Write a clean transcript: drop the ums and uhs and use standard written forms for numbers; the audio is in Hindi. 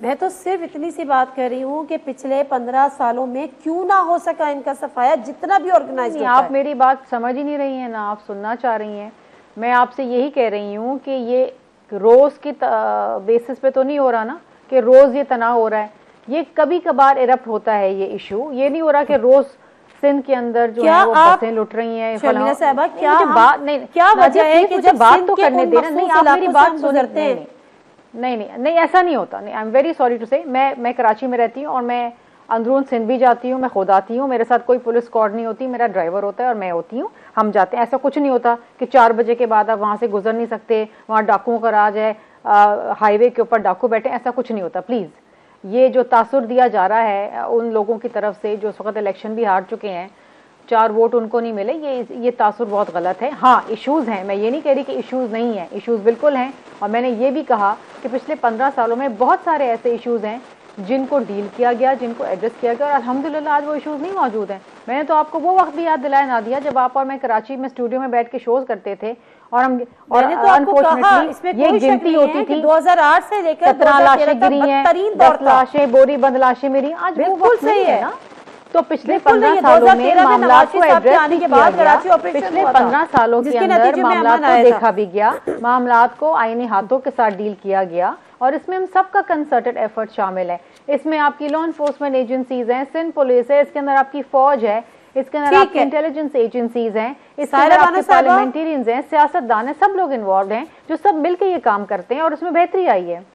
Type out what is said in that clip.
मैं तो सिर्फ इतनी सी बात कर रही हूँ कि पिछले 15 सालों में क्यों ना हो सका इनका सफाया, जितना भी ऑर्गेनाइज होता है। आप मेरी बात समझ ही नहीं रही हैं, ना आप सुनना चाह रही हैं। मैं आपसे यही कह रही हूँ कि ये रोज की बेसिस पे तो नहीं हो रहा ना, कि रोज ये तनाव हो रहा है। ये कभी कभार इरप्ट होता है ये इशू, ये नहीं हो रहा कि रोज सिंध के अंदर जो है वो बसें लुट रही हैं। शर्मिला साहबा, क्या बात नहीं, क्या वजह है कि जब बात तो करने देना। नहीं, आप मेरी बात सुनते हैं। नहीं, ऐसा नहीं होता। नहीं, I am very sorry to say, मैं कराची में रहती हूँ और मैं अंदरून सिंध भी जाती हूँ, मैं खुद आती हूँ, मेरे साथ कोई पुलिस स्क्वाड नहीं होती, मेरा ड्राइवर होता है और मैं होती हूँ, हम जाते हैं। ऐसा कुछ नहीं होता कि 4 बजे के बाद आप वहाँ से गुजर नहीं सकते, वहाँ डाकुओं का राज है, हाईवे के ऊपर डाकू बैठे, ऐसा कुछ नहीं होता। प्लीज़, ये जो तासुर दिया जा रहा है उन लोगों की तरफ से जो इस वक्त इलेक्शन भी हार चुके हैं, 4 वोट उनको नहीं मिले, ये तासुर बहुत गलत है। हाँ, इश्यूज़ हैं, मैं ये नहीं कह रही कि इश्यूज़ नहीं है, इश्यूज़ बिल्कुल हैं। और मैंने ये भी कहा कि पिछले 15 सालों में बहुत सारे ऐसे इश्यूज़ हैं जिनको डील किया गया, जिनको एड्रेस किया गया, और अल्हम्दुलिल्लाह आज वो इश्यूज़ नहीं मौजूद हैं। मैंने तो आपको वो वक्त भी याद दिलाया ना दिया जब आप और मैं कराची में स्टूडियो में बैठ के शोज करते थे, और अनफॉर्चुनेटली ये गिनती होती थी 2008 से लेकर 17 लाशें गिरी हैं, 10 लाशें, बोरी बंद लाशें मिली। आज वो वक्त सही है ना। तो पिछले 15 सालों में मामला को एड्रेस नहीं किया गया, पिछले 15 सालों के अंदर मामला को देखा भी गया, मामला को आईनी हाथों के साथ डील किया गया, और इसमें हम सबका कंसर्टेड एफर्ट शामिल है। इसमें आपकी लॉ एनफोर्समेंट एजेंसीज हैं, सिंध पुलिस है, इसके अंदर आपकी फौज है, इसके अंदर आपकी इंटेलिजेंस एजेंसीज हैं, इसके अंदर आपके पार्लियामेंटेरियंस हैं, सियासतदान हैं, सब लोग इन्वॉल्व हैं जो सब मिलकर ये काम करते हैं और उसमें बेहतरी आई है।